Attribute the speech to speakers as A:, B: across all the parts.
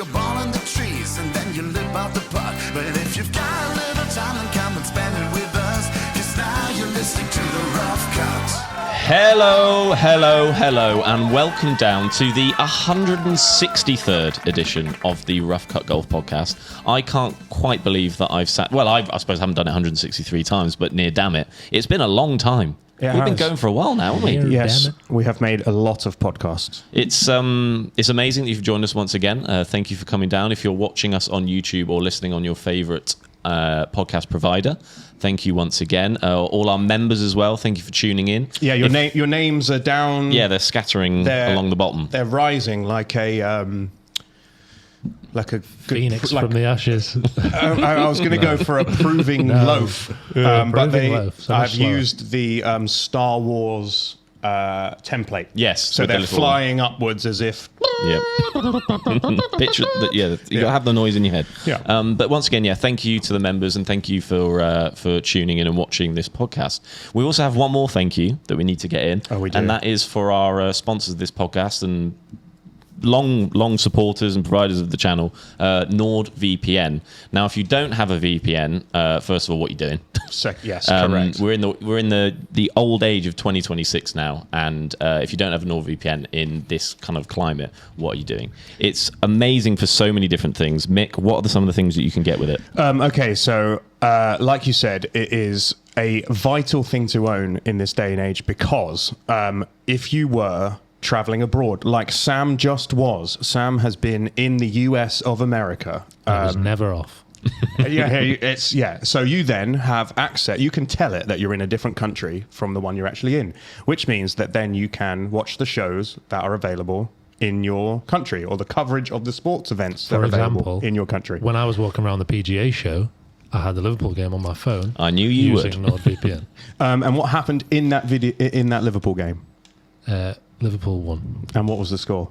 A: your ball in the trees and then you lip out the puck. But if you've got a little time, then come and spend it with us. Just now you're listening to the Rough Cut.
B: Hello, and welcome down to the 163rd edition of the Rough Cut Golf Podcast. I can't quite believe that I've sat... Well, I suppose I haven't done it 163 times, but near damn it. It's been a long time. We've been going for a while now, haven't we?
C: Yes, we have made a lot of podcasts.
B: It's amazing that you've joined us once again. Thank you for coming down. If you're watching us on YouTube or listening on your favourite podcast provider, thank you once again. All our members as well, thank you for tuning in.
C: Yeah, your names are down.
B: Yeah, they're scattering along the bottom.
C: They're rising like a good,
D: phoenix from the ashes.
C: I was going to go for a proving loaf, but I've used the Star Wars template.
B: Yes,
C: so they're flying upwards as if.
B: Yep. Picture that. Yeah, you got to have the noise in your head.
C: Yeah.
B: But once again, thank you to the members and thank you for tuning in and watching this podcast. We also have one more thank you that we need to get in.
C: Oh, we do.
B: And that is for our sponsors of this podcast and long supporters and providers of the channel, NordVPN. Now, if you don't have a VPN, first of all, what are you doing?
C: Yes, correct.
B: We're in the old age of 2026 now, and if you don't have a NordVPN in this kind of climate, what are you doing? It's amazing for so many different things. Mick, what are some of the things that you can get with it?
C: Okay, so like you said, it is a vital thing to own in this day and age because if you were traveling abroad, like Sam just was. Sam has been in the US of America.
D: I was never off.
C: So you then have access. You can tell it that you're in a different country from the one you're actually in, which means that then you can watch the shows that are available in your country or the coverage of the sports events that are available in your country.
D: When I was walking around the PGA show, I had the Liverpool game on my phone.
B: I knew you
D: using NordVPN.
C: And what happened in that Liverpool game?
D: Liverpool won.
C: And what was the score?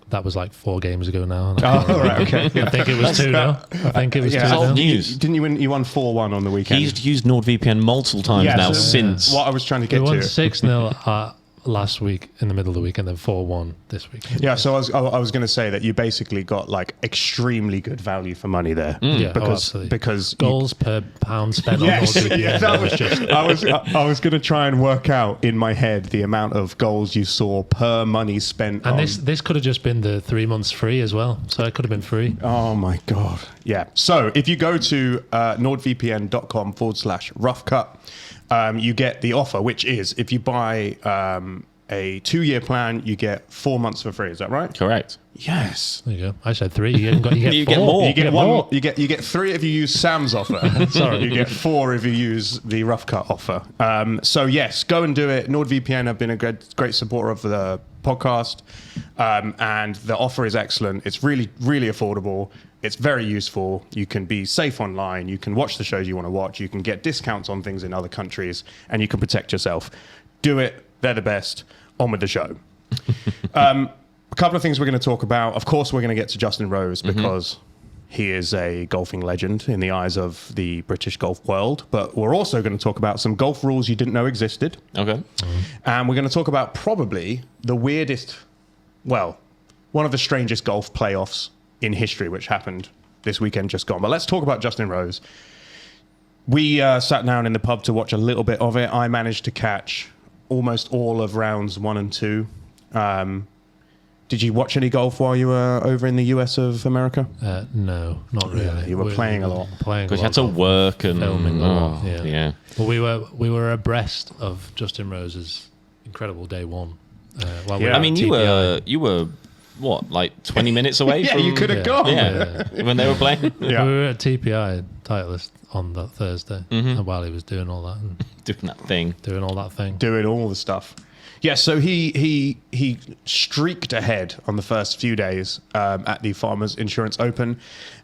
D: That was like 4 games ago now.
C: Oh, right, okay.
D: I think it was 2-0. I think it was 2-0.
B: News.
C: Didn't you win? You won 4-1 on the weekend.
B: He's used NordVPN multiple times since.
C: What I was trying to get
D: we
C: to.
D: won 6-0 last week in the middle of the week and then 4-1 this week.
C: Yeah, so I was going to say that you basically got like extremely good value for money there.
D: Yeah,
C: because
D: goals per pound spent on NordVPN.
C: That was just. I was going to try and work out in my head the amount of goals you saw per money spent.
D: And this could have just been the 3 months free as well. So it could have been free.
C: Oh my god! Yeah. So if you go to nordvpn.com/roughcut. You get the offer, which is if you buy a 2-year plan, you get 4 months for free. Is that right?
B: Correct.
C: Yes.
D: There you go. I said 3. You get
B: You
D: 4.
B: get more.
C: You get 1 more. You get 3 if you use Sam's offer.
D: Sorry.
C: You get 4 if you use the Rough Cut offer. So yes, go and do it. NordVPN have been a great supporter of the podcast, and the offer is excellent. It's really, really affordable. It's very useful. You can be safe online. You can watch the shows you want to watch. You can get discounts on things in other countries, and you can protect yourself. Do it. They're the best. On with the show. A couple of things we're going to talk about. Of course, we're going to get to Justin Rose because he is a golfing legend in the eyes of the British golf world. But we're also going to talk about some golf rules you didn't know existed.
B: Okay.
C: And we're going to talk about probably the weirdest, one of the strangest golf playoffs in history, which happened this weekend just gone. But let's talk about Justin Rose. We sat down in the pub to watch a little bit of it. I managed to catch almost all of rounds 1 and 2. Did you watch any golf while you were over in the US of America?
D: No, not really.
C: Yeah, you were playing a lot.
B: Because you had to work and
D: filming a lot.
B: Yeah.
D: Well, we were abreast of Justin Rose's incredible day one.
B: I mean, you were what, like 20 minutes away from...
C: you could have gone.
B: Yeah, when they were playing.
C: Yeah.
D: We were at TPI Titleist on that Thursday, and while he was doing all that. And
B: doing that thing.
D: Doing all that thing.
C: Doing all the stuff. Yeah, so he streaked ahead on the first few days at the Farmers Insurance Open.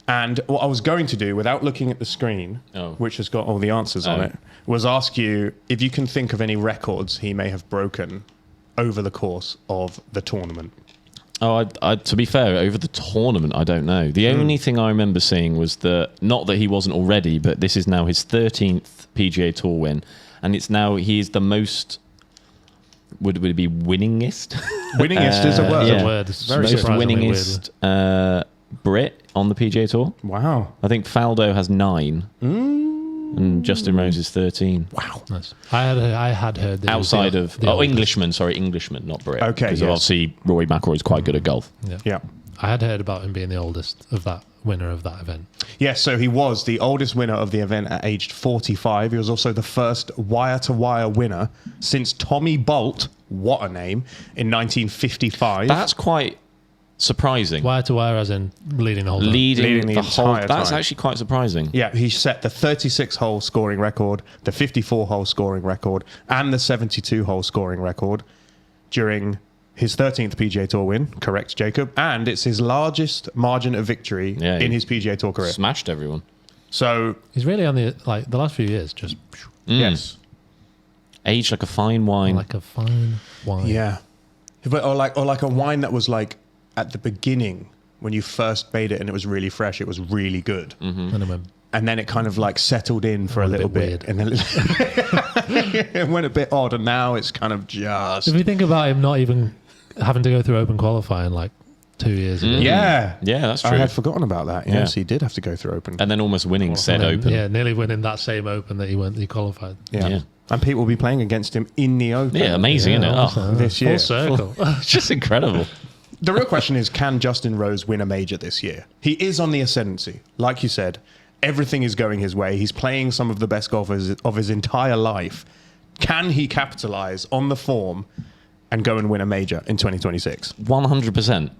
C: And what I was going to do, without looking at the screen, which has got all the answers on it, was ask you if you can think of any records he may have broken over the course of the tournament.
B: Oh, to be fair, over the tournament, I don't know. The only thing I remember seeing was that, not that he wasn't already, but this is now his 13th PGA Tour win. And it's now, he is the most... Would it be winningest?
C: Winningest is a word.
D: Yeah. It's a word. It's very
B: most
D: winningest
B: Brit on the PGA Tour.
C: Wow.
B: I think Faldo has 9. And Justin Rose is 13.
C: Wow.
D: Nice. I had heard that
B: Outside of...
D: the oldest.
B: Englishman, not Brit.
C: Okay,
B: Because
C: yes.
B: obviously Rory McIlroy is quite good at golf.
C: Yeah.
D: I had heard about him being the oldest of that winner of that event.
C: Yes, so he was the oldest winner of the event at aged 45. He was also the first wire-to-wire winner since Tommy Bolt, what a name, in 1955.
B: That's quite surprising.
D: Wire to wire, as in leading the whole time.
B: Leading
C: the
B: the whole...
C: entire
B: That's
C: time.
B: actually quite surprising.
C: Yeah, he set the 36-hole scoring record, the 54-hole scoring record, and the 72-hole scoring record during his 13th PGA Tour win. Correct, Jacob. And it's his largest margin of victory in his PGA Tour career.
B: Smashed everyone.
C: So,
D: He's really on the last few years, just
C: yes.
B: Aged like a fine wine.
D: like a fine wine.
C: Yeah. But, or like a wine that was like at the beginning when you first made it and it was really fresh, it was really good.
D: And it went,
C: And then it kind of like settled in for a little bit.
D: weird.
C: And then it went a bit odd. And now it's kind of just...
D: if you think about him not even having to go through open qualifying like 2 years ago.
C: Yeah.
B: Yeah, that's true.
C: I had forgotten about that. Yes, he did have to go through open.
B: And then almost winning said
D: And then,
B: open.
D: Yeah, nearly winning that same open that he qualified.
B: Yeah.
C: And people will be playing against him in the open.
B: Yeah, amazing, isn't it? Oh,
C: This year.
D: Full circle.
B: it's just incredible.
C: The real question is, can Justin Rose win a major this year? He is on the ascendancy. Like you said, everything is going his way. He's playing some of the best golfers of his entire life. Can he capitalize on the form and go and win a major in 2026?
B: 100%.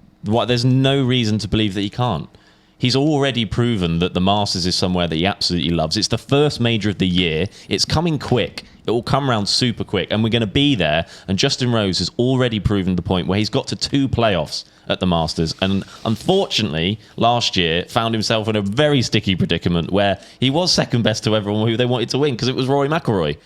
B: There's no reason to believe that he can't. He's already proven that the Masters is somewhere that he absolutely loves. It's the first major of the year. It's coming quick. It will come around super quick, and we're going to be there. And Justin Rose has already proven the point where he's got to 2 playoffs at the Masters. And unfortunately, last year, found himself in a very sticky predicament where he was second best to everyone who they wanted to win because it was Rory McIlroy.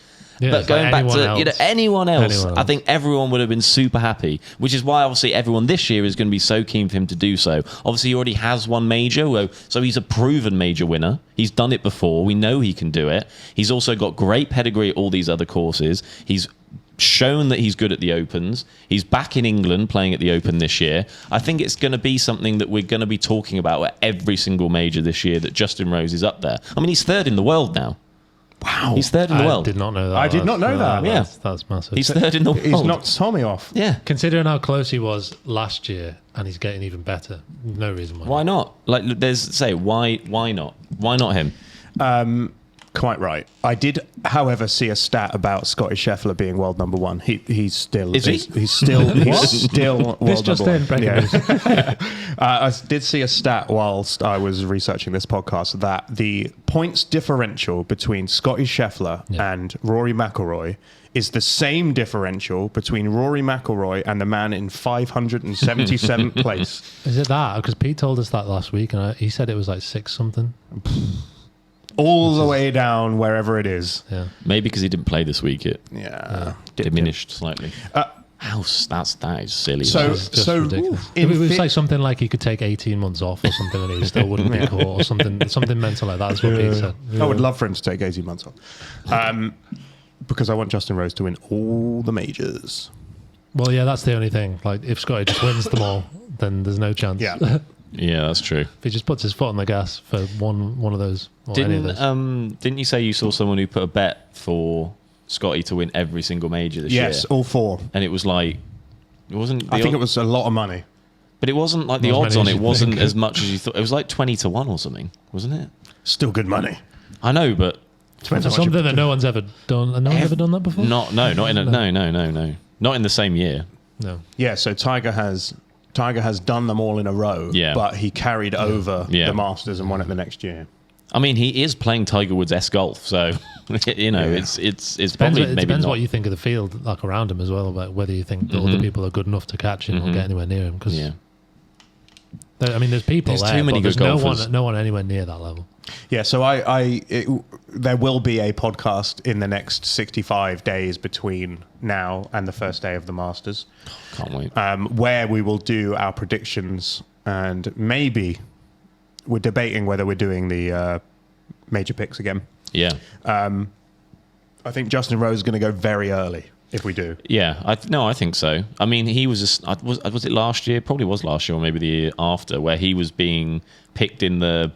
D: Yeah,
B: But
D: it's
B: going
D: like
B: back to
D: anyone else.
B: I think everyone would have been super happy, which is why obviously everyone this year is going to be so keen for him to do so. Obviously, he already has one major, so he's a proven major winner. He's done it before. We know he can do it. He's also got great pedigree at all these other courses. He's shown that he's good at the Opens. He's back in England playing at the Open this year. I think it's going to be something that we're going to be talking about at every single major this year, that Justin Rose is up there. I mean, he's 3rd in the world now.
C: Wow.
B: He's 3rd in the world.
D: I did not know that.
C: I did not know that.
B: Yeah.
D: That's massive.
B: He's 3rd in the world.
C: He's knocked Tommy off.
B: Yeah.
D: Considering how close he was last year, and he's getting even better. No reason why.
B: Why not? Like, why not? Why not him?
C: Quite right. I did, however, see a stat about Scotty Scheffler being world number 1. He's still...
B: Is he?
C: He's still world
D: This just
C: number
D: in,
C: 1.
D: breaking news.
C: I did see a stat whilst I was researching this podcast that the points differential between Scotty Scheffler and Rory McIlroy is the same differential between Rory McIlroy and the man in 577th place.
D: Is it that? Because Pete told us that last week, and he said it was like 6 something.
C: All the way down wherever it is.
D: Yeah.
B: Maybe because he didn't play this week, it diminished slightly. That is silly.
C: So,
D: It's just
C: so
D: ridiculous.
C: in
D: If it was
C: thi-
D: like something like he could take 18 months off or something and he still wouldn't be caught or something mental like that. That's what Pete said.
C: I would love for him to take 18 months off. Because I want Justin Rose to win all the majors.
D: Well, yeah, that's the only thing. Like, if Scotty just wins them all, then there's no chance.
C: Yeah.
B: Yeah, that's true.
D: If he just puts his foot on the gas for one of those or any of those.
B: Didn't you say you saw someone who put a bet for Scotty to win every single major this year?
C: Yes, all 4.
B: And it was like, it wasn't.
C: I think it was a lot of money.
B: But it wasn't like the
D: Not
B: odds
D: as many
B: on
D: as
B: it
D: you
B: wasn't
D: think.
B: as much as you thought. It was like 20-1 or something, wasn't it?
C: Still good money.
B: I know, but
C: Depends
D: For
C: how much
D: something that no one's ever done. And no one's ever done that before?
B: not in not in the same year.
D: No.
C: Yeah, so Tiger has done them all in a row.
B: Yeah.
C: But he carried over
B: Yeah.
C: the Masters and won it the next year.
B: I mean, he is playing Tiger Woods' golf, so you know,
C: Yeah.
B: it's
D: Depends,
B: probably
D: it
B: maybe
D: depends
B: not.
D: what you think of the field like around him as well, about whether you think that other people are good enough to catch him or get anywhere near him. Because
B: Yeah.
D: I mean, there's people
B: There's
D: there,
B: too many
D: but
B: good
D: there's
B: golfers.
D: no one anywhere near that level.
C: Yeah, so there will be a podcast in the next 65 days between now and the first day of the Masters,
B: Can't wait.
C: where we will do our predictions, and maybe we're debating whether we're doing the major picks again.
B: Yeah.
C: I think Justin Rose is going to go very early. if we do.
B: Yeah, I think so. I mean, he was was it last year? Probably was last year, or maybe the year after, where he was being picked in the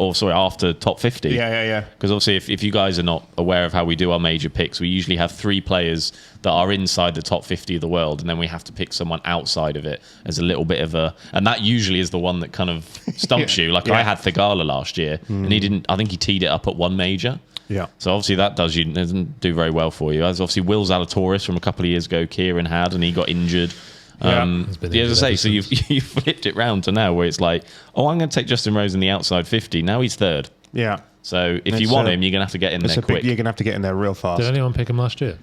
B: after top 50.
C: Yeah.
B: Because obviously, if you guys are not aware of how we do our major picks, we usually have 3 players that are inside the top 50 of the world, and then we have to pick someone outside of it as a little bit of and that usually is the one that kind of stumps you. Like I had Thigala last year, and he didn't. I think he teed it up at 1 major.
C: Yeah.
B: So obviously that doesn't do very well for you. As obviously Will Zalatoris from a couple of years ago, Kieran had, and he got injured. As I say, so you flipped it round to now where it's like, I'm going to take Justin Rose in the outside 50. Now he's 3rd.
C: Yeah.
B: So if you want him, you're going to have to get in there quick.
C: You're going to have to get in there real fast.
D: Did anyone pick him last year?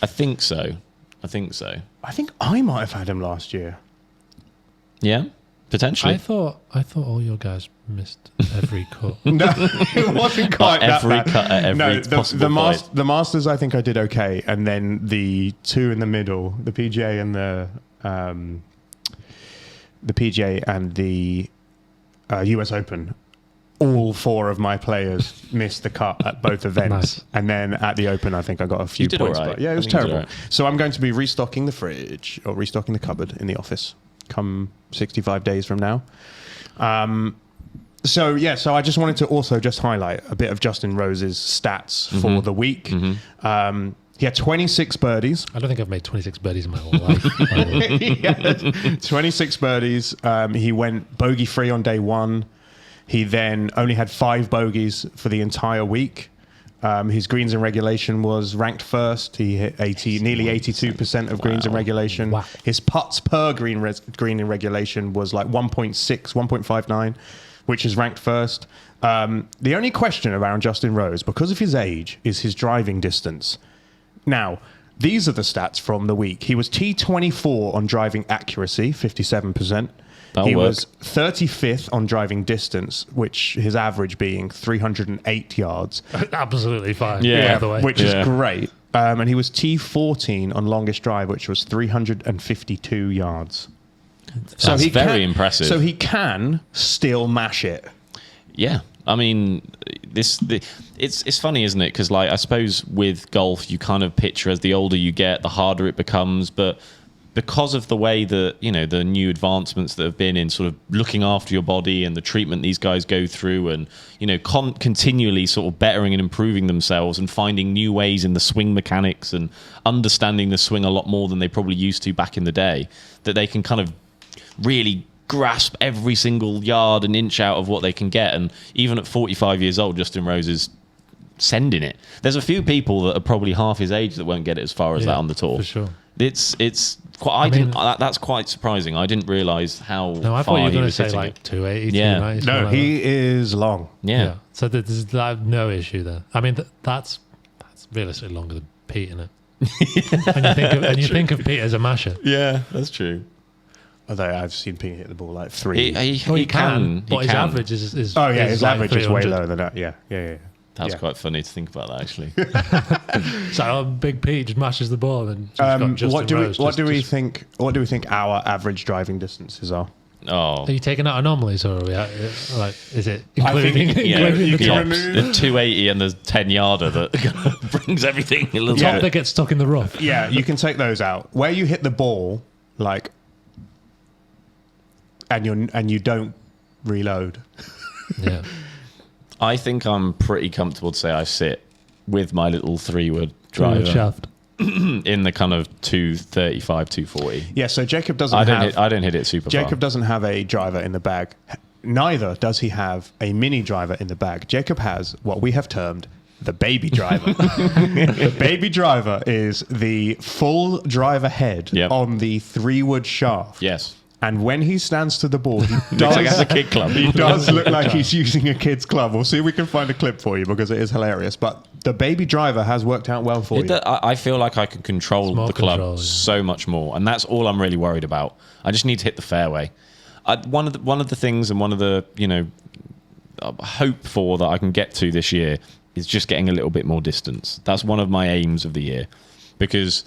B: I think so.
C: I think I might have had him last year.
B: Yeah, potentially.
D: I thought all your guys missed every cut.
C: No, it wasn't quite that
B: every
C: bad.
B: cut at every possible point.
C: The Masters, I think I did okay, and then the 2 in the middle, the PGA and the US Open. All 4 of my players missed the cut at both events.
D: Nice.
C: And then at the Open, I think I got a few
B: did
C: points.
B: all right.
C: But yeah, it was
B: I think you did
C: terrible.
B: all right.
C: So I'm going to be restocking the fridge or restocking the cupboard in the office come 65 days from now. So I just wanted to also just highlight a bit of Justin Rose's stats for the week. He had 26 birdies.
D: I don't think I've made 26 birdies in my whole life.
C: He had 26 birdies. He went bogey-free on day 1. He then only had 5 bogeys for the entire week. His greens in regulation was ranked first. He hit nearly 82% of greens in regulation.
D: Wow.
C: His putts per green in regulation was like 1.6, 1.59, which is ranked first. The only question around Justin Rose, because of his age, is his driving distance. Now, these are the stats from the week. He was T24 on driving accuracy, 57%. He was 35th on driving distance, which his average being 308 yards.
D: Absolutely fine.
B: Yeah.
D: By the way.
C: Which is great. And he was T14 on longest drive, which was 352 yards.
B: That's very impressive.
C: So he can still mash it.
B: Yeah. I mean, it's funny, isn't it? Because I suppose with golf, you kind of picture as the older you get, the harder it becomes. But because of the way that, the new advancements that have been in sort of looking after your body and the treatment these guys go through and, continually sort of bettering and improving themselves and finding new ways in the swing mechanics and understanding the swing a lot more than they probably used to back in the day, that they can kind of really grasp every single yard and inch out of what they can get. And even at 45 years old, Justin Rose is sending it. There's a few people that are probably half his age that won't get it as far as that on the tour.
D: For sure.
B: It's quite. That's quite surprising. I didn't realise how.
D: No, I thought
B: far
D: you were
B: he
D: going to
B: was
D: say
B: hitting
D: like
B: it.
D: 280.
B: Yeah.
D: 290,
C: No,
D: something
C: he
D: like
C: is long.
B: Yeah.
D: that. So there's no issue there. I mean, that's realistically longer than Pete, isn't it? and you think of Pete as a masher.
B: Yeah, that's true.
C: Although I've seen Pete hit the ball like 3.
B: He can,
D: but his average is
C: his
D: like
C: average is way
D: 300.
C: lower than that. Yeah.
B: That's quite funny to think about that, actually.
D: So Big Pete just mashes the ball and got Justin Rose.
C: What do we think our average driving distances are?
B: Oh,
D: Are you taking out anomalies, or are we is it including, including the top?
B: The 280 and the 10 yarder that brings everything a little
D: Top
B: bit.
D: that gets stuck in the rough.
C: Yeah, you can take those out. Where you hit the ball, and you don't reload.
D: Yeah.
B: I think I'm pretty comfortable to say I sit with my little 3-wood driver
D: Shaft.
B: in the kind of 235, 240.
C: Yeah, so Jacob doesn't
B: I don't hit it super far.
C: Jacob doesn't have a driver in the bag. Neither does he have a mini driver in the bag. Jacob has what we have termed the baby driver. The baby driver is the full driver head on the 3-wood shaft.
B: Yes.
C: And when he stands to the ball, he
B: Looks like it's a kid club.
C: He does look like he's using a kid's club. We'll see if we can find a clip for you because it is hilarious. But the baby driver has worked out well for you.
B: I feel like I can control the club so much more, and that's all I'm really worried about. I just need to hit the fairway. One of the things and one of the hope for that I can get to this year is just getting a little bit more distance. That's one of my aims of the year, because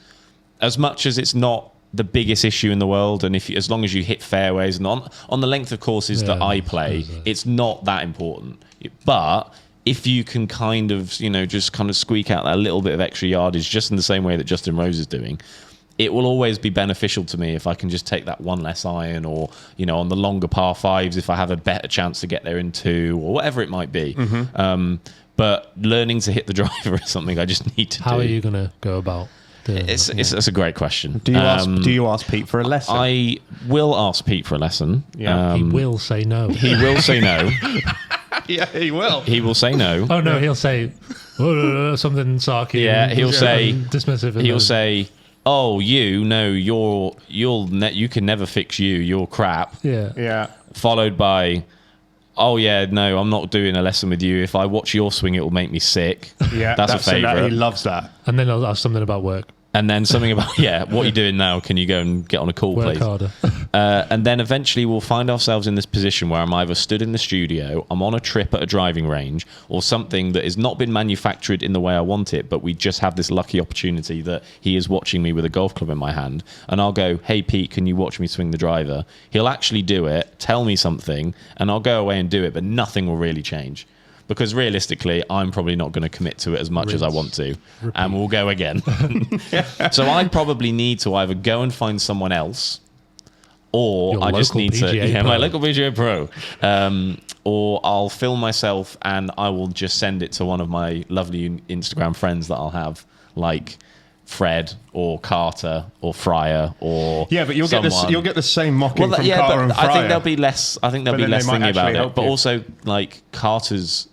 B: as much as it's not the biggest issue in the world, and as long as you hit fairways and on the length of courses that I play, it's not that important. But if you can kind of, just kind of squeak out that little bit of extra yardage, just in the same way that Justin Rose is doing, it will always be beneficial to me if I can just take that one less iron, or, on the longer par fives, if I have a better chance to get there in 2, or whatever it might be. But learning to hit the driver is something I just need to do.
D: How are you going to go about doing
B: It's
D: that?
B: a great question.
C: Do you ask Pete for a lesson?
B: I will ask Pete for a lesson.
C: Yeah.
D: He will say no.
B: He will say no.
C: Yeah, he will.
B: He will say no.
D: Oh no, he'll say something sarky.
B: Yeah, he'll say
D: dismissive. and
B: He'll
D: then-
B: say, "Oh, you can never fix you. You're crap."
D: yeah.
C: Yeah.
B: Followed by, "Oh yeah, no, I'm not doing a lesson with you. If I watch your swing, it will make me sick."
C: Yeah,
B: that's a favourite.
C: He loves that.
D: And then I'll ask something about work.
B: And then something about, what are you doing now? Can you go and get on a call,
D: Work
B: please?
D: harder.
B: And then eventually we'll find ourselves in this position where I'm either stood in the studio, I'm on a trip at a driving range, or something that has not been manufactured in the way I want it, but we just have this lucky opportunity that he is watching me with a golf club in my hand. And I'll go, "Hey, Pete, can you watch me swing the driver?" He'll actually do it, tell me something, and I'll go away and do it, but nothing will really change. Because realistically, I'm probably not going to commit to it as much as I want to. And we'll go again. So I probably need to either go and find someone else, or
D: Your
B: I just
D: local
B: need to...
D: PGA
B: Yeah,
D: pro.
B: my local PGA Pro. Or I'll film myself and I will just send it to one of my lovely Instagram friends that I'll have, like Fred or Carter or Fryer or
C: Yeah, but you'll
B: someone.
C: get the same mocking from
B: Yeah,
C: Carter
B: but
C: and Fryer.
B: I think there'll be less. I think there'll
C: But
B: be
C: then
B: less
C: they might
B: thingy about
C: actually
B: it.
C: help
B: But
C: you.
B: also, like, Carter's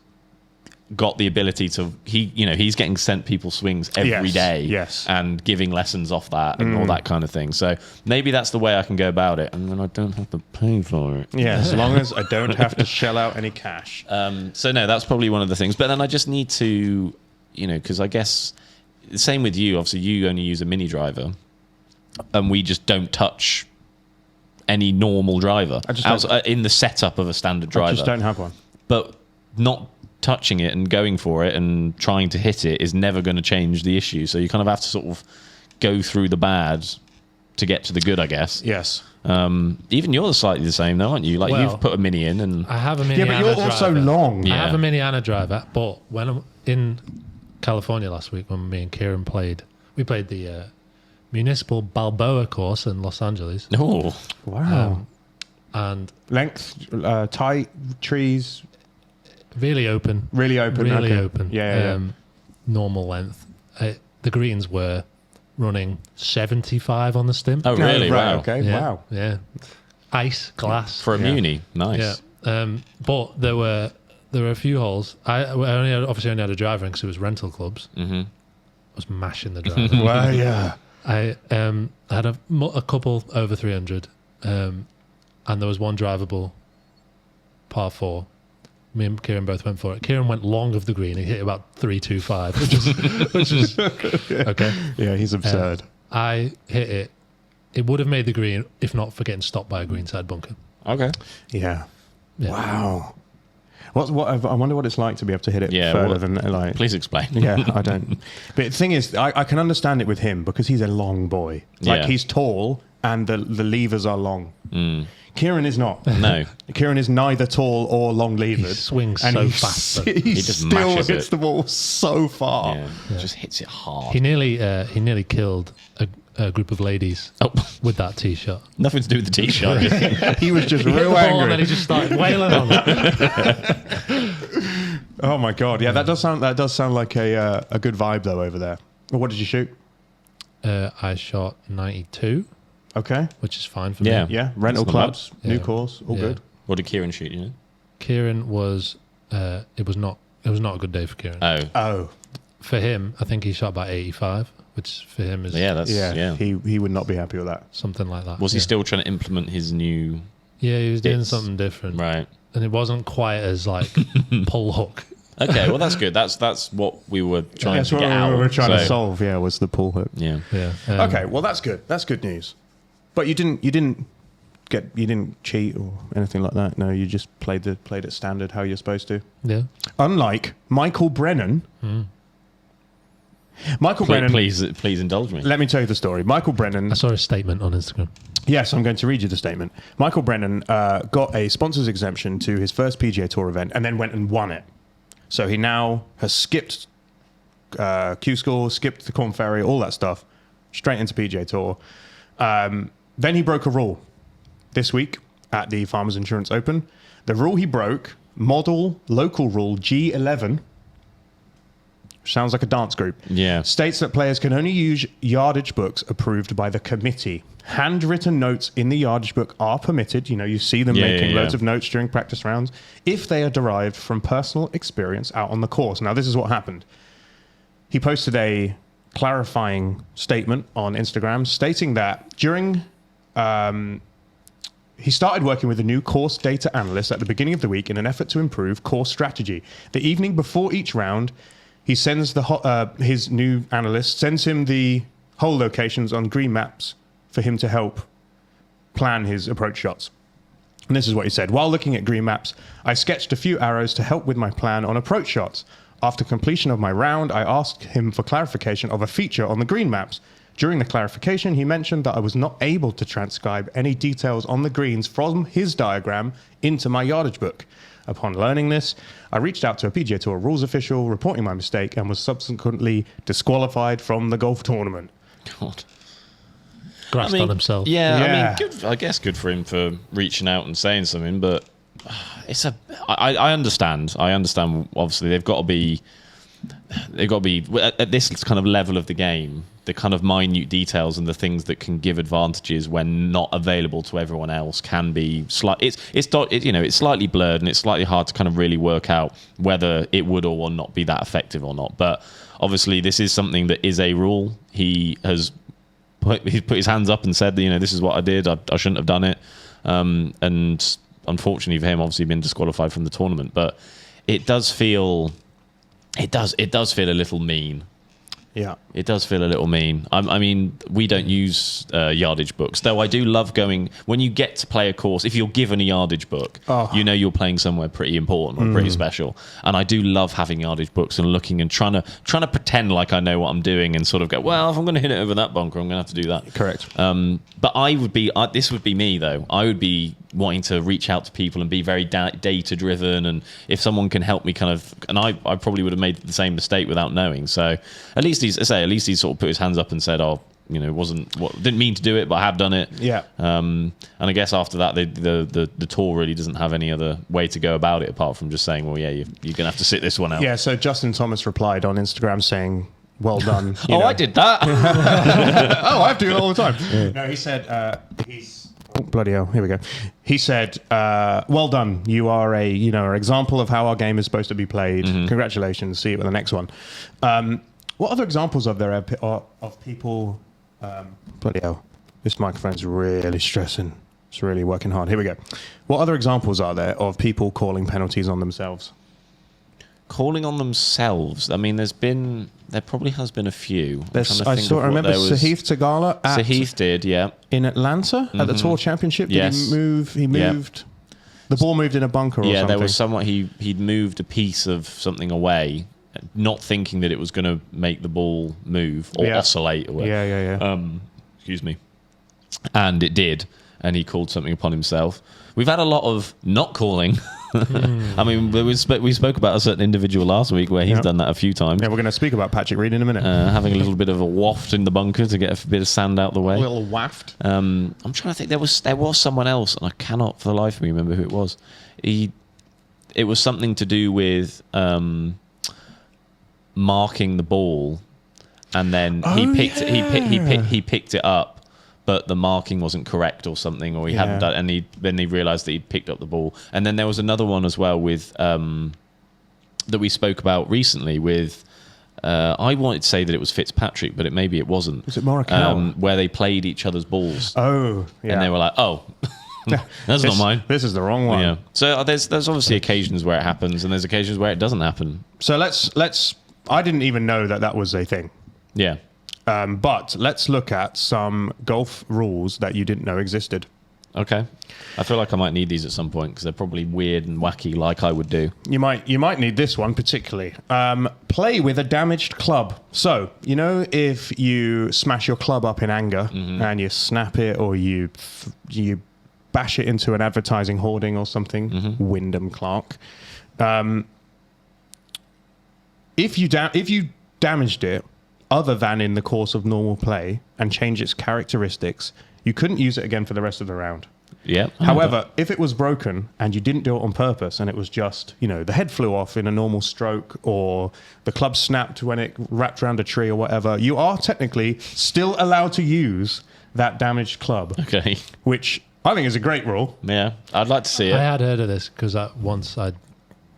B: got the ability to. He's getting sent people swings every day.
C: Yes.
B: And giving lessons off that and all that kind of thing. So maybe that's the way I can go about it, and then I don't have to pay for it.
C: Yeah, as long as I don't have to shell out any cash.
B: So no, that's probably one of the things. But then I just need to, because I guess the same with you. Obviously, you only use a mini driver, and we just don't touch any normal driver in the setup of a standard driver.
C: I just don't have one.
B: But not touching it and going for it and trying to hit it is never going to change the issue. So you kind of have to sort of go through the bad to get to the good, I guess.
C: Yes.
B: Even you're slightly the same, though, aren't you? Like,
D: Well,
B: you've put a mini in, and
D: I have a mini.
C: Yeah, but you're
D: Anna
C: also
D: driver.
C: long.
B: Yeah.
D: I have a mini Anna driver, but when I'm in California last week, when me and Kieran played the Municipal Balboa course in Los Angeles,
B: oh,
C: Wow.
D: and
C: Length, tight, trees,
D: really open,
C: really open.
D: really
C: okay.
D: open.
C: Yeah.
D: Normal length. The greens were running 75 on the stim.
B: oh, really?
C: Right,
B: Wow.
C: okay.
D: yeah,
C: Wow.
D: yeah. Ice glass
B: For a
C: Yeah.
B: muni, nice.
D: Yeah, but there were a few holes. I obviously only had a driver because it was rental clubs.
B: Mm-hmm.
D: I was mashing the driver.
C: Well, yeah.
D: I had a couple over 300, and there was one drivable par 4. Me and Kieran both went for it. Kieran went long of the green. He hit about 325, which is okay.
C: Yeah, he's absurd.
D: I hit it. It would have made the green if not for getting stopped by a greenside bunker.
B: Okay.
C: Yeah.
D: Yeah.
C: Wow. I wonder what it's like to be able to hit it
B: Yeah,
C: further
B: well,
C: than like.
B: Please explain.
C: Yeah, I don't. But the thing is, I can understand it with him because he's a long boy. Like
B: Yeah.
C: he's tall and the levers are long. Kieran is not.
B: No.
C: Kieran is neither tall or long levered.
D: He swings
C: and
D: so
C: he
D: fast, though.
C: He
B: just
C: still
B: mashes
C: hits
B: it.
C: the ball so far.
B: Yeah. Just hits it hard.
D: He nearly killed a group of ladies
B: Oh,
D: with that tee shot.
B: nothing to do with the tee shot.
C: He was just
D: Hit the
C: real
D: ball and then
C: angry.
D: he just started wailing on it.
C: Oh my god! Yeah, that does sound like a good vibe though over there. Well, what did you shoot?
D: I shot 92,
C: Okay.
D: which is fine for
B: Yeah.
D: me.
C: Yeah, rental
B: That's not
C: clubs,
D: bad.
C: new
D: Yeah.
C: course, all
D: Yeah.
C: good.
B: What did Kieran shoot, you know?
D: Kieran was it was not a good day for Kieran.
B: Oh.
C: Oh,
D: For him, I think he shot about 85, which for him is
B: Yeah, that's...
C: yeah.
B: Yeah.
C: He would not be happy with that.
D: something like that.
B: Was he
D: Yeah.
B: still trying to implement his new...
D: Yeah, he was doing
B: It's-
D: something different,
B: Right.
D: and it wasn't quite as like pull hook.
B: Okay, well, that's good. That's what we were trying
C: That's
B: to
C: what
B: get
C: we
B: out.
C: were trying to
B: so-
C: solve. Yeah, was the pull hook.
B: Yeah.
D: Yeah.
C: Okay, well that's good. That's good news. But you didn't cheat or anything like that. No, you just played it standard how you're supposed to.
D: Yeah.
C: Unlike Michael Brennan. Michael Brennan.
B: Please indulge me.
C: Let me tell you the story. Michael Brennan.
D: I saw a statement on Instagram.
C: Yes, I'm going to read you the statement. Michael Brennan got a sponsor's exemption to his first PGA Tour event and then went and won it. So he now has skipped Q-School, skipped the Corn Ferry, all that stuff, straight into PGA Tour. Then he broke a rule this week at the Farmers Insurance Open. The rule he broke, model local rule G11, sounds like a dance group, states that players can only use yardage books approved by the committee. Handwritten notes in the yardage book are permitted. You see them making loads of notes during practice rounds if they are derived from personal experience out on the course. Now, this is what happened. He posted a clarifying statement on Instagram stating that during... he started working with a new course data analyst at the beginning of the week in an effort to improve course strategy. The evening before each round, he sends his new analyst sends him the hole locations on green maps for him to help plan his approach shots. And this is what he said. While looking at green maps, I sketched a few arrows to help with my plan on approach shots. After completion of my round, I asked him for clarification of a feature on the green maps. During the clarification, he mentioned that I was not able to transcribe any details on the greens from his diagram into my yardage book. Upon learning this, I reached out to a PGA Tour rules official, reporting my mistake, and was subsequently disqualified from the golf tournament.
B: God.
D: Grasped on himself.
B: I mean, I guess good for him for reaching out and saying something, but I understand. Obviously, they've got to be at this kind of level of the game. The kind of minute details and the things that can give advantages when not available to everyone else can be it's slightly blurred, and it's slightly hard to kind of really work out whether it would or will not be that effective or not. But obviously, this is something that is a rule. He put his hands up and said that, this is what I did. I shouldn't have done it. And unfortunately for him, obviously been disqualified from the tournament. But it does feel a little mean.
C: Yeah,
B: it does feel a little mean. I mean, we don't use yardage books, though I do love going... When you get to play a course, if you're given a yardage book, you're playing somewhere pretty important or pretty special. And I do love having yardage books and looking and trying to pretend like I know what I'm doing and sort of go, well, if I'm going to hit it over that bunker, I'm going to have to do that.
C: Correct.
B: But this would be me, though. I would be wanting to reach out to people and be very data driven, and if someone can help me and I probably would have made the same mistake without knowing. So at least he's sort of put his hands up and said, didn't mean to do it, but I have done it.
C: Yeah.
B: And I guess after that, the tour really doesn't have any other way to go about it apart from just saying, well, yeah, you're gonna have to sit this one out.
C: Yeah. So Justin Thomas replied on Instagram saying, well done.
B: I did that.
C: I have to do it all the time. No, he said oh, bloody hell, here we go. He said, well done. You are an example of how our game is supposed to be played. Congratulations. See you with the next one. What other examples of people... bloody hell, this microphone's really stressing. It's really working hard. Here we go. What other examples are there of people calling penalties on themselves?
B: Calling on themselves? I mean, there probably has been a few.
C: I remember Sahith Theegala.
B: Sahith did, yeah.
C: In Atlanta at the Tour Championship.
B: Yes.
C: He moved... The ball moved in a bunker or something.
B: Yeah, there was someone... He'd moved a piece of something away, not thinking that it was going to make the ball move or oscillate or whatever.
C: Yeah.
B: Excuse me. And it did, and he called something upon himself. We've had a lot of not calling. I mean, we spoke about a certain individual last week where he's done that a few times.
C: Yeah, we're going to speak about Patrick Reed in a minute.
B: Having a little bit of a waft in the bunker to get a bit of sand out the way.
C: A little waft.
B: I'm trying to think. There was someone else, and I cannot for the life of me remember who it was. It was something to do with marking the ball, and then he picked it up, but the marking wasn't correct or something, or he hadn't done, and then he realised that he'd picked up the ball. And then there was another one as well with that we spoke about recently with I wanted to say that it was Fitzpatrick, but maybe it wasn't.
C: Was it Morikawa?
B: Where they played each other's balls.
C: Oh, yeah.
B: And they were like, oh, that's not mine.
C: This is the wrong one.
B: Yeah. So there's obviously occasions where it happens, and there's occasions where it doesn't happen.
C: So let's. I didn't even know that was a thing.
B: Yeah.
C: But let's look at some golf rules that you didn't know existed.
B: Okay. I feel like I might need these at some point because they're probably weird and wacky, like I would do.
C: You might need this one particularly. Play with a damaged club. So, if you smash your club up in anger and you snap it, or you bash it into an advertising hoarding or something, Wyndham Clark, if you damaged it other than in the course of normal play and change its characteristics, you couldn't use it again for the rest of the round.
B: Yeah.
C: However, if it was broken and you didn't do it on purpose and it was just, the head flew off in a normal stroke or the club snapped when it wrapped around a tree or whatever, you are technically still allowed to use that damaged club.
B: Okay.
C: Which I think is a great rule.
B: Yeah, I'd like to see it.
D: I had heard of this because once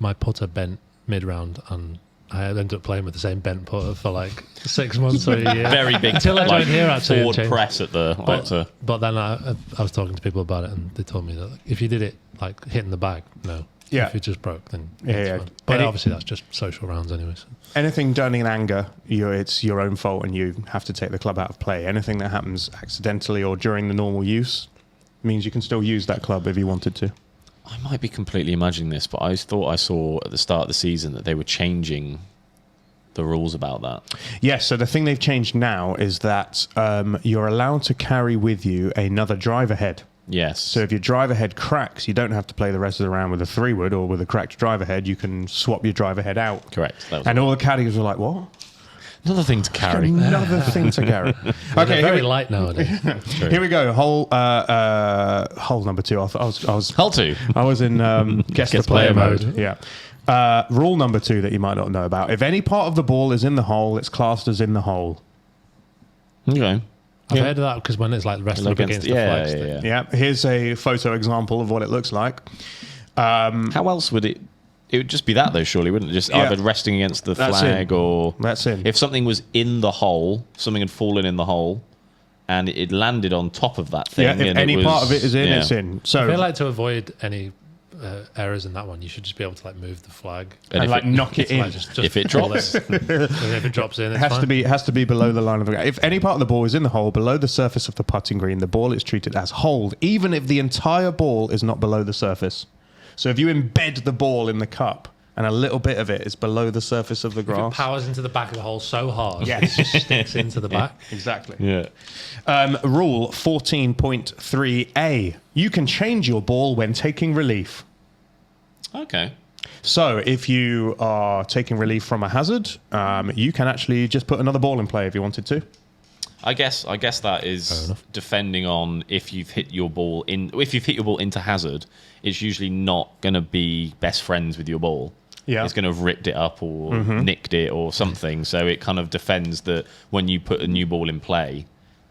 D: my putter bent mid-round and I ended up playing with the same bent putter for like 6 months or a year.
B: Very big,
D: Until I went here, actually,
B: forward
D: it changed.
B: press at the.
D: But then I was talking to people about it, and they told me that if you did it like hitting the bag, no.
C: Yeah.
D: If it just broke, then
C: Yeah,
D: it's
C: yeah.
D: fine. But
C: Any-
D: obviously, that's just social rounds anyway. So.
C: Anything done in anger, it's your own fault and you have to take the club out of play. Anything that happens accidentally or during the normal use means you can still use that club if you wanted to.
B: I might be completely imagining this, but I thought I saw at the start of the season that they were changing the rules about that.
C: Yes, so the thing they've changed now is that you're allowed to carry with you another driver head.
B: Yes.
C: So if your driver head cracks, you don't have to play the rest of the round with a 3-wood or with a cracked driver head. You can swap your driver head out.
B: Correct. That was
C: And all the caddies were like, what?
B: another thing to carry.
C: Another thing to carry.
D: They're
C: Okay,
D: very light nowadays.
C: here we go. Hole number 2. I was
B: Hull 2.
C: I was in guest the player mode. Yeah. Rule number 2 that you might not know about. If any part of the ball is in the hole, it's classed as in the hole.
B: Okay.
D: I've heard of that because when it's like resting up against the flags. thing.
C: Yeah. Here's a photo example of what it looks like.
B: How else would it? It would just be that though, surely, wouldn't it? Just
C: Yeah.
B: either resting against the
C: That's
B: flag
C: in.
B: or
C: That's in.
B: If something was in the hole, something had fallen in the hole, and it landed on top of that thing.
C: Yeah, if
B: and
C: any
B: it was,
C: part of it is in,
B: yeah.
C: it's in.
D: I
C: So
D: feel like to avoid any errors in that one, you should just be able to like move the flag.
B: And if
C: like
B: it,
C: knock it in.
D: Like, just
B: if it
D: pull
B: drops.
D: and if it drops in,
C: It
D: it's
C: has
D: fine.
C: to be below the line of the ground. If any part of the ball is in the hole below the surface of the putting green, the ball is treated as holed, even if the entire ball is not below the surface. So if you embed the ball in the cup and a little bit of it is below the surface of the
D: If it
C: grass.
D: powers into the back of the hole so hard,
C: Yes.
D: it just sticks into the back.
C: Exactly.
B: Yeah.
C: Rule 14.3a. You can change your ball when taking relief.
B: Okay.
C: So if you are taking relief from a hazard, you can actually just put another ball in play if you wanted to.
B: I guess that is defending on if you've hit your ball into hazard, it's usually not going to be best friends with your ball.
C: Yeah.
B: It's going to have ripped it up or nicked it or something. So it kind of defends that when you put a new ball in play,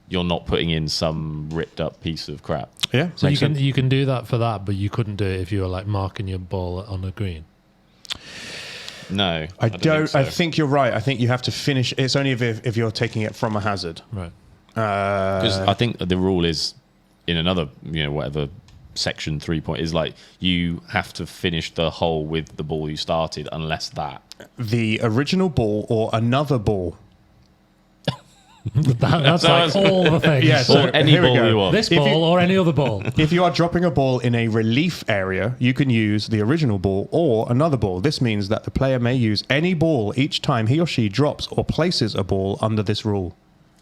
B: you're not putting in some ripped up piece of crap.
C: Yeah.
D: So
C: makes sense.
D: you can do that for that, but you couldn't do it if you were like marking your ball on a green.
B: No,
C: I
B: don't.
C: don't.
B: Think so.
C: I think you're right. I think you have to finish. It's only if you're taking it from a hazard.
D: Right.
B: Because I think the rule is in another, whatever section 3 point is like you have to finish the hole with the ball you started, unless that.
C: The original ball or another ball.
D: That's like all the things.
C: Yeah, so
B: Or any
C: here we
B: ball
C: go.
B: you want.
D: This
C: If you-
D: ball or any other ball.
C: If you are dropping a ball in a relief area, you can use the original ball or another ball. This means that the player may use any ball each time he or she drops or places a ball under this rule.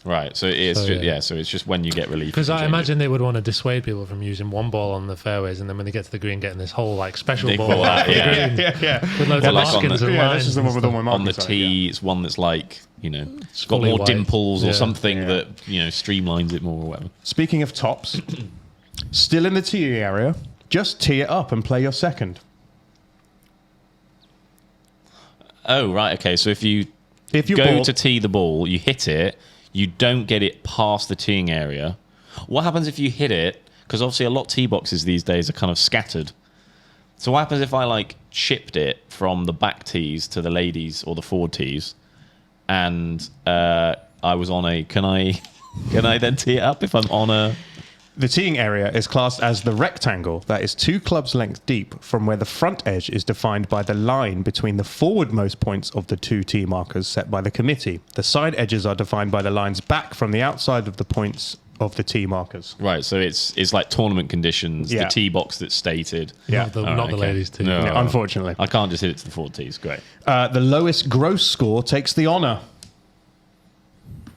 B: Right, so it's
D: So,
B: just,
D: yeah.
B: so it's just when you get relief.
D: Because
B: you
D: I
B: change it.
D: imagine they would want to dissuade people from using one ball on the fairways, and then when they get to the green, getting this whole like special
B: Big
D: ball
B: ball out,
D: on the
B: yeah.
D: green
C: Yeah.
D: with loads
B: Well,
D: of
B: like on
D: markings
B: the-
D: and
C: Yeah,
D: lines.
C: this is the one with all my
B: on the
C: markings on it,
B: tee, it's one that's like got
D: fully
B: more
D: white.
B: dimples or
D: Yeah.
B: something that streamlines it more or whatever.
C: Speaking of tops, still in the tee area, just tee it up and play your second.
B: Oh right, okay. So if you
C: If you
B: go to tee the ball, you hit it, you don't get it past the teeing area. What happens if you hit it? Because obviously a lot of tee boxes these days are kind of scattered. So what happens if I like chipped it from the back tees to the ladies or the forward tees, and I was on a? Can I then tee it up if I'm on a?
C: The teeing area is classed as the rectangle that is 2 clubs length deep from where the front edge is defined by the line between the forwardmost points of the 2 tee markers set by the committee. The side edges are defined by the lines back from the outside of the points of the tee markers.
B: Right, so it's like tournament conditions,
C: Yeah.
B: the tee box that's stated.
C: Yeah.
D: Not the,
B: All
D: not
B: right,
D: the
B: okay.
D: ladies' team.
B: No.
C: Yeah, unfortunately.
B: I can't just hit it to the forward tees. Great.
C: The lowest gross score takes the honour.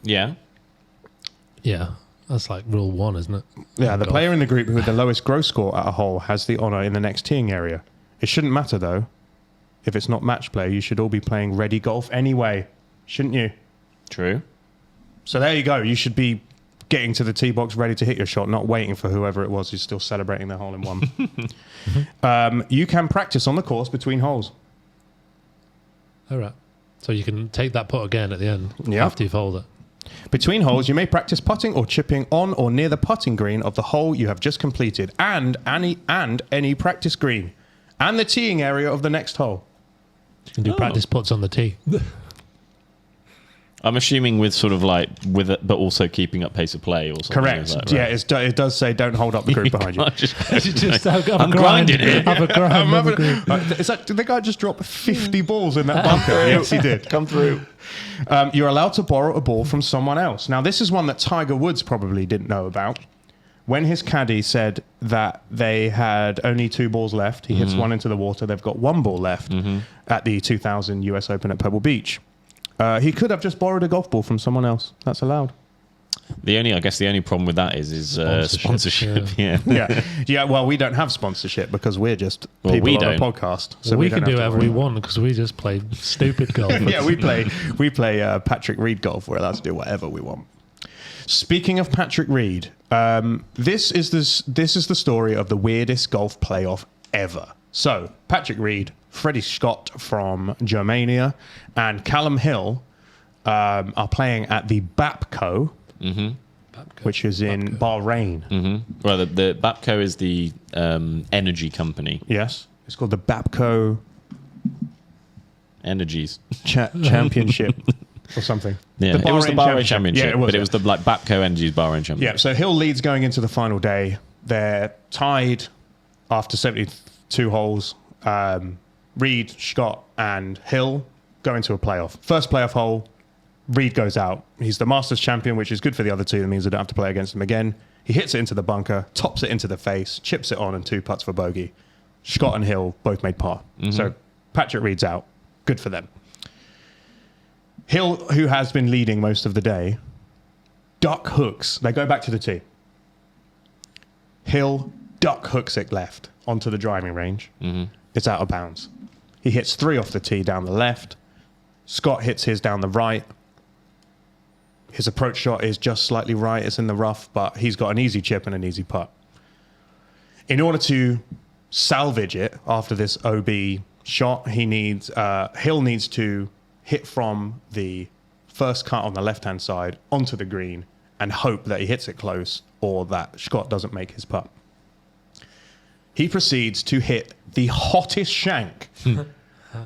B: Yeah.
D: Yeah, that's like rule 1, isn't it?
C: Yeah, the
D: Golf.
C: player in the group with the lowest gross score at a hole has the honour in the next teeing area. It shouldn't matter though. if it's not match play, you should all be playing ready golf anyway, shouldn't you?
B: True.
C: So there you go. You should be getting to the tee box ready to hit your shot, not waiting for whoever it was who's still celebrating their hole in one. You can practice on the course between holes.
D: All right. So you can take that putt again at the end
C: Yeah.
D: after you've holed it.
C: Between holes, you may practice putting or chipping on or near the putting green of the hole you have just completed, and any practice green, and the teeing area of the next hole.
D: You can do practice putts on the tee.
B: I'm assuming with sort of like with it, but also keeping up pace of play or something.
C: Correct.
B: Is that
C: Yeah,
B: right?
C: it does say don't hold up the group behind you.
B: I'm grinding it.
D: Have a grind.
C: I'm
D: have a
C: having-
D: grind.
C: It's like, did the guy just drop 50 balls in that bunker? Yes, he did.
B: Come through.
C: You're allowed to borrow a ball from someone else. Now, this is one that Tiger Woods probably didn't know about. When his caddy said that they had only 2 balls left, he hits one into the water. They've got 1 ball left at the 2000 US Open at Pebble Beach. He could have just borrowed a golf ball from someone else. That's allowed.
B: I guess the only problem with that is sponsorship.
D: Yeah.
B: Yeah.
C: Yeah. Well, we don't have sponsorship because we're just
B: Well,
C: people
B: we
C: on a
B: don't.
C: podcast. So
D: So we
C: don't
D: can do
C: have to
D: whatever
C: worry
D: we
C: about it.
D: want because we just play stupid golf.
C: Yeah, we play Patrick Reed golf. We're allowed to do whatever we want. Speaking of Patrick Reed, this is the story of the weirdest golf playoff ever. So Patrick Reed, Freddie Scott from Germania, and Callum Hill are playing at the BAPCO, which is in Bahrain.
B: Well, the BAPCO is the energy company.
C: Yes, it's called the BAPCO
B: Energies.
C: Championship or something.
B: Yeah, it was the Bahrain Championship,
C: Yeah, it was,
B: but it was the like BAPCO Energies Bahrain Championship.
C: Yeah, so Hill leads going into the final day. They're tied after 72 holes. Reed, Scott, and Hill go into a playoff. First playoff hole, Reed goes out. He's the Masters champion, which is good for the other two. That means they don't have to play against him again. He hits it into the bunker, tops it into the face, chips it on, and 2 putts for bogey. Scott and Hill both made par. So Patrick Reed's out. Good for them. Hill, who has been leading most of the day, duck hooks. They go back to the tee. Hill duck hooks it left onto the driving range. It's out of bounds. He hits 3 off the tee down the left. Scott hits his down the right. His approach shot is just slightly right. It's in the rough, but he's got an easy chip and an easy putt. In order to salvage it after this OB shot, Hill needs to hit from the first cut on the left-hand side onto the green and hope that he hits it close or that Scott doesn't make his putt. He proceeds to hit the hottest shank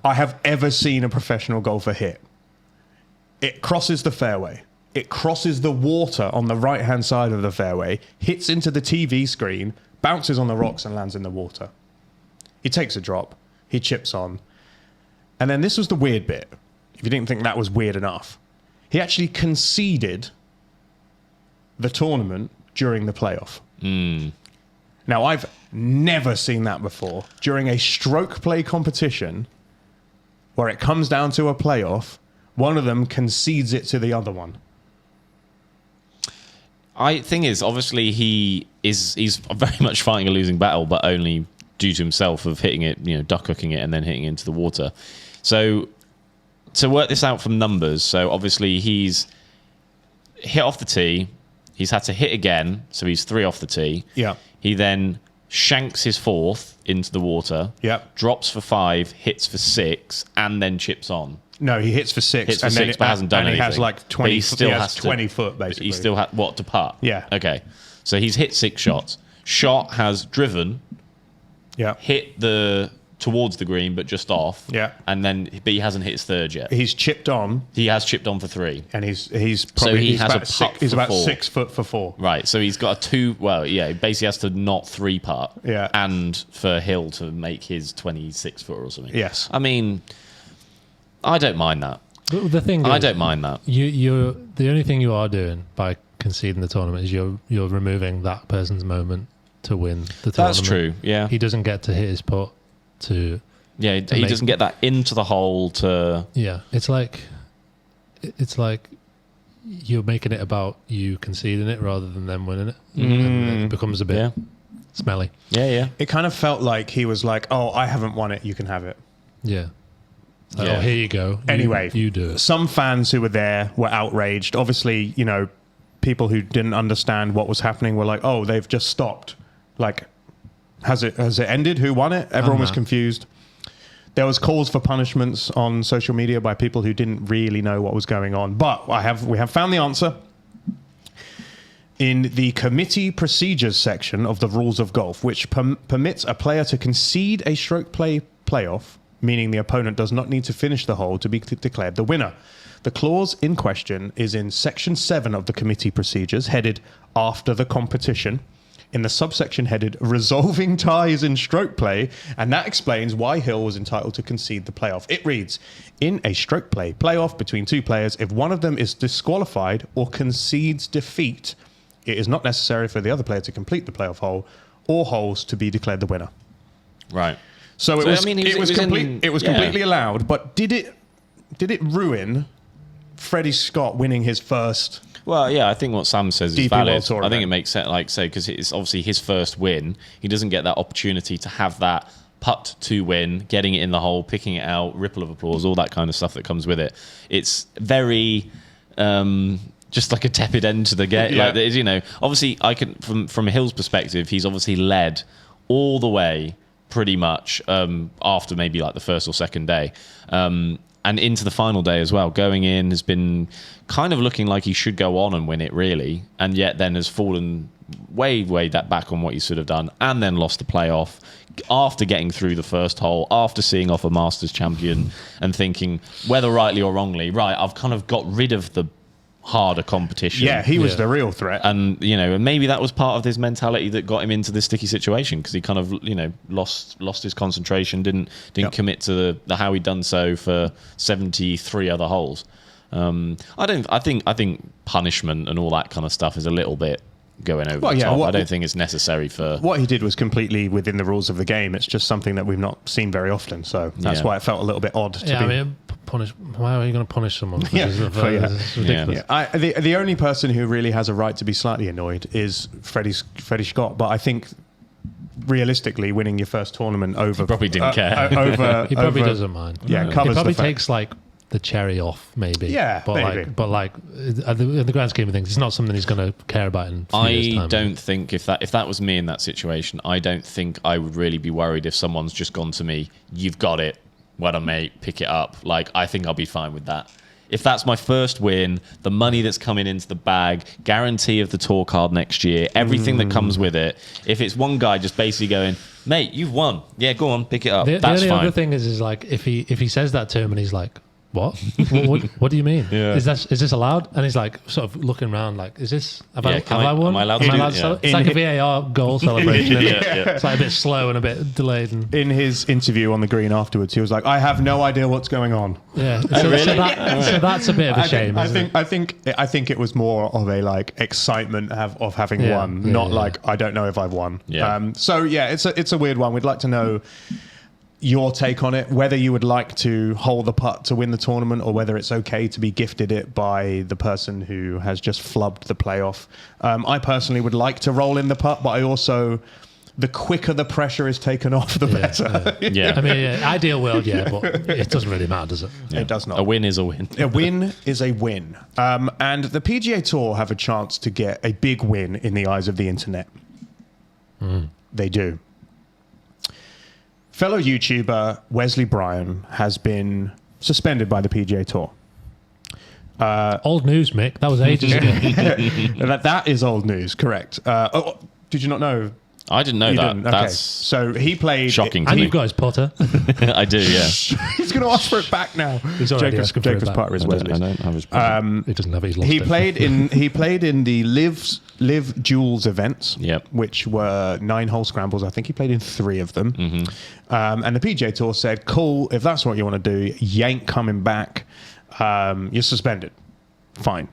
C: I have ever seen a professional golfer hit. It crosses the fairway. It crosses the water on the right-hand side of the fairway, hits into the TV screen, bounces on the rocks and lands in the water. He takes a drop. He chips on. And then this was the weird bit. If you didn't think that was weird enough, he actually conceded the tournament during the playoff. Now, I've never seen that before. During a stroke play competition where it comes down to a playoff, one of them concedes it to the other one.
B: Thing is, obviously, he's very much fighting a losing battle, but only due to himself of hitting it, duck hooking it and then hitting it into the water. So to work this out from numbers, so obviously he's hit off the tee, he's had to hit again, so he's 3 off the tee.
C: Yeah.
B: He then shanks his 4th into the water, drops for 5, hits for 6, and then chips on.
C: No, he hits for 6.
B: Hits for 6, but hasn't done anything.
C: And he has like 20,
B: he still has
C: 20 foot, basically.
B: He still had what to putt?
C: Yeah.
B: Okay. So he's hit 6 shots. Shot has driven, hit towards the green, but just off.
C: Yeah.
B: But he hasn't hit his 3rd yet.
C: He's chipped on.
B: He has chipped on for 3.
C: And he's
B: So
C: probably
B: he has
C: about
B: a putt
C: he's
B: for
C: about
B: 4.
C: 6 foot for 4.
B: Right. So he's got a 2. Well, yeah. He basically has to not 3 putt.
C: Yeah.
B: And for Hill to make his 26 footer or something.
C: Yes.
B: I mean, I don't mind that.
D: The thing is,
B: I don't mind that.
D: You're the only thing you are doing by conceding the tournament is you're removing that person's moment to win the tournament.
B: That's true. Yeah.
D: He doesn't get to hit his putt to.
B: Yeah, he doesn't get that into the hole to...
D: Yeah, it's like you're making it about you conceding it rather than them winning it. And it becomes a bit smelly.
B: Yeah.
C: It kind of felt like he was like, oh, I haven't won it, you can have it.
D: Yeah. Like,
B: Yeah.
D: oh, here you go.
C: Anyway,
D: you do it.
C: Some fans who were there were outraged. Obviously, people who didn't understand what was happening were like, "Oh, they've just stopped. Like, has it ended? Who won it?" Everyone was confused. There was calls for punishments on social media by people who didn't really know what was going on. But we have found the answer. In the committee procedures section of the rules of golf, which permits a player to concede a stroke play playoff, meaning the opponent does not need to finish the hole to be declared the winner. The clause in question is in section 7 of the committee procedures, headed after the competition, in the subsection headed resolving ties in stroke play, and that explains why Hill was entitled to concede the playoff. It reads, in a stroke play playoff between two players, if one of them is disqualified or concedes defeat, it is not necessary for the other player to complete the playoff hole or holes to be declared the winner.
B: Right.
C: So it was completely allowed, but did it ruin Freddie Scott winning his first?
B: Well, yeah, I think what Sam says is
C: DP World
B: valid.
C: Tour
B: I think
C: event.
B: it makes sense, like say, because it's obviously his first win. He doesn't get that opportunity to have that putt to win, getting it in the hole, picking it out, ripple of applause, all that kind of stuff that comes with it. It's very just like a tepid end to the game.
C: Yeah.
B: Like, obviously, I can from Hill's perspective, he's obviously led all the way pretty much after maybe like the first or second day. And into the final day as well. Going in has been kind of looking like he should go on and win it, really. And yet then has fallen way that back on what he should have done. And then lost the playoff after getting through the first hole, after seeing off a Masters champion and thinking, whether rightly or wrongly, right, I've kind of got rid of the harder competition.
C: Yeah, he was the real threat.
B: And, and maybe that was part of his mentality that got him into this sticky situation, because he kind of, lost his concentration, didn't commit to the how he'd done so for 73 other holes. I think punishment and all that kind of stuff is a little bit going over the top. I don't think it's necessary for...
C: What he did was completely within the rules of the game. It's just something that we've not seen very often, so that's why it felt a little bit odd to be...
D: I mean, why are you going to punish someone?
C: It's
D: ridiculous.
C: Yeah. The only person who really has a right to be slightly annoyed is Freddie Scott, but I think realistically winning your first tournament over...
B: He probably didn't care.
D: He probably doesn't mind.
C: Yeah,
D: He
C: covers
D: probably
C: the fact.
D: takes like the cherry off, maybe.
C: Yeah, maybe.
D: In the grand scheme of things, it's not something he's going to care about in a few years' time.
B: I don't think if that was me in that situation, I don't think I would really be worried if someone's just gone to me, "You've got it, well done, mate, pick it up." Like, I think I'll be fine with that. If that's my first win, the money that's coming into the bag, guarantee of the tour card next year, everything that comes with it. If it's one guy just basically going, "Mate, you've won. Yeah, go on, pick it up."
D: The
B: That's
D: only
B: fine.
D: other thing is like if he says that to him and he's like, "What? what do you mean?
B: Yeah.
D: Is this allowed?" And he's like, sort of looking around, like, "Is this? Have
B: Yeah,
D: I won?
B: am I allowed to
D: Am I
B: do
D: allowed
B: it?
D: to
B: Yeah.
D: celebrate?" It's like a VAR goal celebration. Isn't it?
B: Yeah.
D: It's like a bit slow and a bit delayed. And
C: In his interview on the green afterwards, he was like, "I have no idea what's going on."
D: yeah, so
B: really?
D: that's a bit of a shame.
C: I
D: isn't
C: think it was more of a like excitement of having
D: Yeah,
C: won,
D: yeah,
C: not
D: yeah.
C: like I don't know if I've won.
B: Yeah.
C: So yeah, it's a weird one. We'd like to know your take on it, whether you would like to hold the putt to win the tournament or whether it's okay to be gifted it by the person who has just flubbed the playoff. I personally would like to roll in the putt, but I also, the quicker the pressure is taken off, the better.
B: Yeah.
D: I mean, ideal world, yeah, but it doesn't really matter, does it?
C: It does not.
B: A win is a win.
C: A win is a win. And the PGA Tour have a chance to get a big win in the eyes of the internet. They do. Fellow YouTuber Wesley Bryan has been suspended by the PGA Tour.
D: Old news, Mick. That was ages ago.
C: That is old news, correct. Did you not know?
B: I didn't know
C: You
B: that.
C: didn't? Okay.
B: That's
C: So he played...
B: shocking to
D: And
B: me.
D: you've got his putter.
B: I do, yeah.
C: He's going to ask for it back now.
D: He's already asking for it
C: Jacob's
D: back.
C: putter is
B: I
C: Wesley's.
B: don't have his
D: He doesn't have it. He's lost
C: He
D: it.
C: played in the Live Duels events,
B: Yep.
C: which were 9-hole scrambles. I think he played in 3 of them. And the PGA Tour said, "Cool, if that's what you want to do, you ain't coming back. You're suspended. Fine."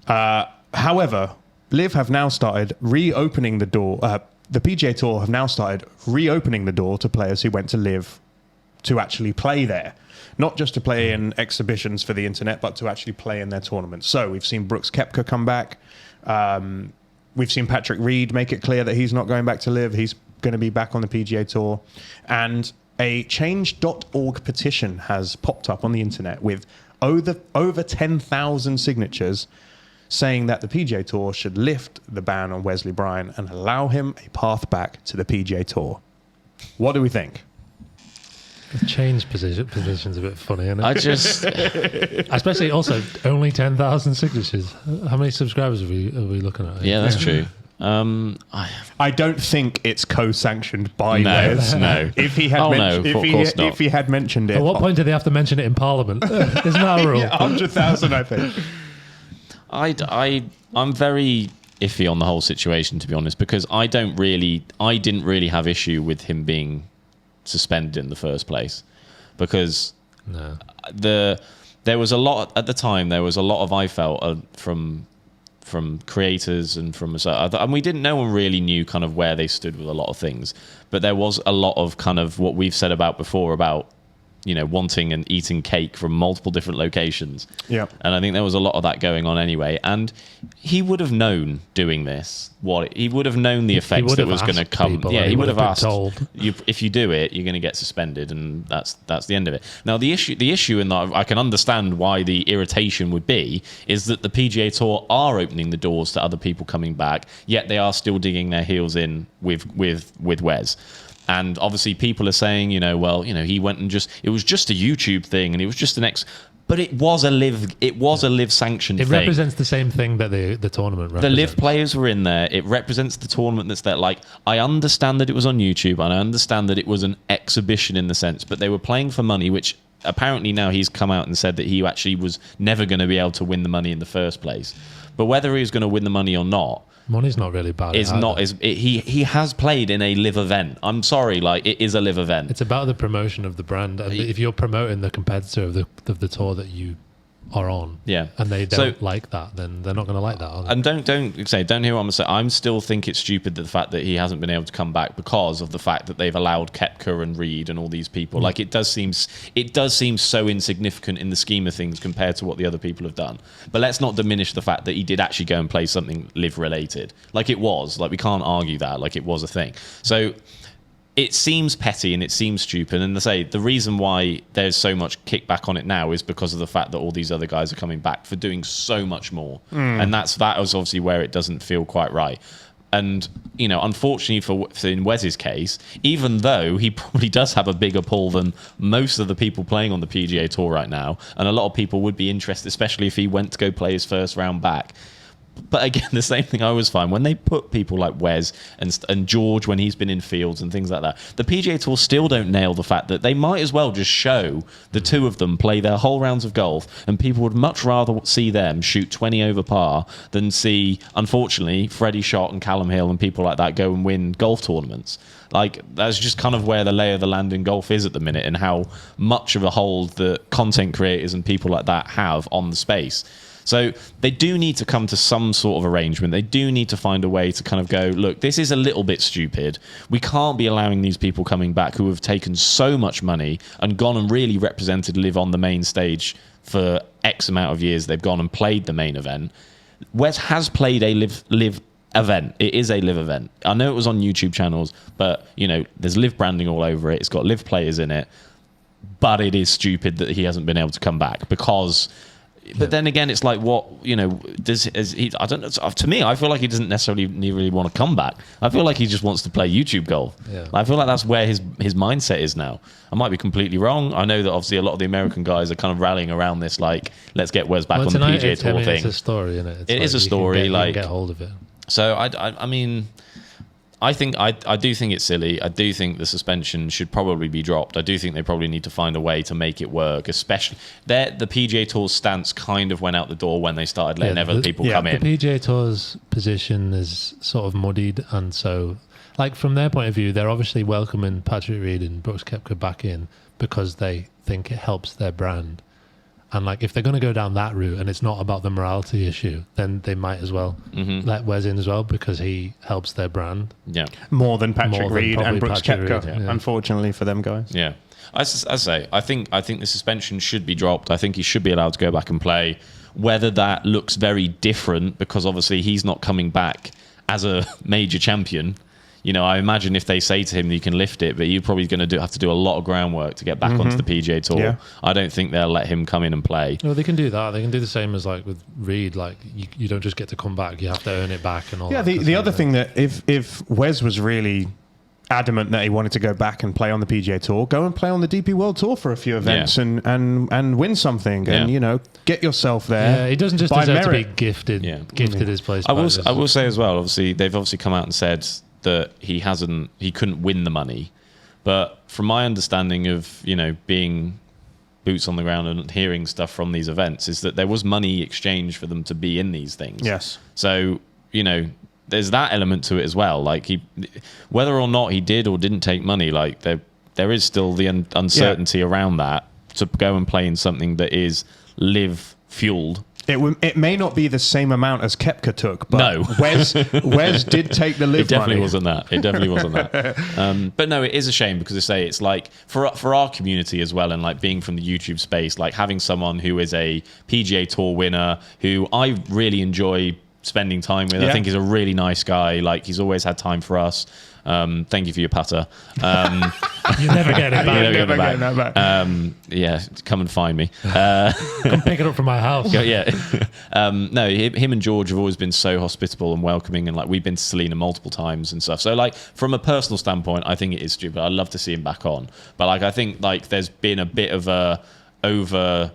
C: However, Live have now started reopening the door. The PGA Tour have now started reopening the door to players who went to Live to actually play there. Not just to play in exhibitions for the internet, but to actually play in their tournaments. So we've seen Brooks Koepka come back. We've seen Patrick Reed make it clear that he's not going back to Live. He's going to be back on the PGA Tour. And a change.org petition has popped up on the internet with over 10,000 signatures saying that the PGA Tour should lift the ban on Wesley Bryan and allow him a path back to the PGA Tour. What do we think?
D: The change position's a bit funny, isn't it?
B: I just...
D: Especially also only 10,000 signatures. How many subscribers are we looking at?
B: Yeah, that's true.
C: I don't think it's co-sanctioned by
B: No,
C: Wes.
B: no.
C: If he had, if he had mentioned it,
D: At what point do they have to mention it in Parliament? Isn't that a rule?
C: 100,000, I think.
B: I'm very iffy on the whole situation, to be honest, because I didn't really have issue with him being suspended in the first place, because there was a lot at the time. There was a lot of, I felt, from creators and and we didn't. No one really knew kind of where they stood with a lot of things, but there was a lot of kind of what we've said about before about, you know, wanting and eating cake from multiple different locations.
C: Yeah.
B: And I think there was a lot of that going on anyway. And he would have known doing this. He would have known the effects that was going to come.
D: People,
B: yeah, he would have asked.
D: Told.
B: If you do it, you're going to get suspended, and that's the end of it. Now the issue, and I can understand why the irritation would be, is that the PGA Tour are opening the doors to other people coming back, yet they are still digging their heels in with Wes. And obviously people are saying, you know, well, you know, he went and it was just a YouTube thing and it was just but it was a live sanctioned thing.
D: It represents the same thing that the tournament represents.
B: The live players were in there. It represents the tournament that's there. Like, I understand that it was on YouTube and I understand that it was an exhibition in the sense, but they were playing for money, which apparently now he's come out and said that he actually was never going to be able to win the money in the first place. But whether he was going to win the money or not,
D: money's not really bad.
B: He has played in a live event. I'm sorry, like, it is a live event.
D: It's about the promotion of the brand, and if you're promoting the competitor of the tour that you are on, and they don't like that, then they're not going to like that, are they?
B: And don't hear what I'm saying. I'm still think it's stupid that the fact that he hasn't been able to come back because of the fact that they've allowed Koepka and Reed and all these people. Like, it does seem so insignificant in the scheme of things compared to what the other people have done. But let's not diminish the fact that he did actually go and play something live related. Like, it was. Like, we can't argue that. Like, it was a thing. So it seems petty and it seems stupid. And the reason why there's so much kickback on it now is because of the fact that all these other guys are coming back for doing so much more. And that was obviously where it doesn't feel quite right. And, you know, unfortunately in Wes's case, even though he probably does have a bigger pull than most of the people playing on the PGA Tour right now, and a lot of people would be interested, especially if he went to go play his first round back. But again, the same thing I always find when they put people like Wes and George when he's been in fields and things like that, the PGA Tour still don't nail the fact that they might as well just show the two of them play their whole rounds of golf, and people would much rather see them shoot 20 over par than see, unfortunately, Freddie Shott and Callum Hill and people like that go and win golf tournaments. Like, that's just kind of where the lay of the land in golf is at the minute, and how much of a hold the content creators and people like that have on the space. So they do need to come to some sort of arrangement. They do need to find a way to kind of go, look, this is a little bit stupid. We can't be allowing these people coming back who have taken so much money and gone and really represented live on the main stage for X amount of years. They've gone and played the main event. Wes has played a live event. It is a live event. I know it was on YouTube channels, but, you know, there's live branding all over it. It's got live players in it. But it is stupid that he hasn't been able to come back because... But then again, it's like, what, you know, I don't know. To me, I feel like he doesn't necessarily really want to come back. I feel like he just wants to play YouTube golf. Yeah. I feel like that's where his mindset is now. I might be completely wrong. I know that obviously a lot of the American guys are kind of rallying around this, like, let's get Wes back on the PGA Tour thing.
D: It's a story, isn't it?
B: It is a story.
D: You can get hold of it.
B: So, I mean... I do think it's silly. I do think the suspension should probably be dropped. I do think they probably need to find a way to make it work, especially the PGA Tour's stance kind of went out the door when they started letting other people come in.
D: The PGA Tour's position is sort of muddied, and so, like, from their point of view, they're obviously welcoming Patrick Reed and Brooks Koepka back in because they think it helps their brand. And, like, if they're going to go down that route and it's not about the morality issue, then they might as well let Wes in as well because he helps their brand.
B: Yeah.
C: More than Patrick Reed and Brooks Koepka, unfortunately for them guys.
B: Yeah. I say, I think the suspension should be dropped. I think he should be allowed to go back and play. Whether that looks very different because obviously he's not coming back as a major champion, I imagine if they say to him that you can lift it, but you're probably going to have to do a lot of groundwork to get back onto the PGA Tour.
C: Yeah.
B: I don't think they'll let him come in and play.
D: No, they can do that. They can do the same as like with Reed. Like you don't just get to come back; you have to earn it back and all.
C: Yeah,
D: that
C: the other thing that if Wes was really adamant that he wanted to go back and play on the PGA Tour, go and play on the DP World Tour for a few events and win something, and get yourself there.
D: Yeah, he doesn't just
C: by
D: deserve to
C: merit.
D: be gifted his place.
B: I will say as well. Obviously, they've come out and said that he couldn't win the money, but from my understanding of being boots on the ground and hearing stuff from these events, is that there was money exchanged for them to be in these things.
C: Yes.
B: So there's that element to it as well. Like whether or not he did or didn't take money, like there is still the uncertainty around that to go and play in something that is live fueled.
C: It may not be the same amount as Koepka took, but
B: No.
C: Wes did take the live
B: It definitely
C: money.
B: wasn't that. It definitely wasn't that. But no, it is a shame because it's like for our community as well, and like being from the YouTube space, like having someone who is a PGA Tour winner who I really enjoy spending time with.
C: Yeah.
B: I think he's a really nice guy. Like he's always had time for us. Thank you for your putter.
D: You never get it back.
B: You never
C: Never
B: get it
C: getting
B: back.
C: that back.
B: Yeah, come and find me.
D: Come pick it up from my house.
B: Yeah. No, him and George have always been so hospitable and welcoming, and like we've been to Selena multiple times and stuff. So like from a personal standpoint, I think it is stupid. I'd love to see him back on, but like I think like there's been a bit of a over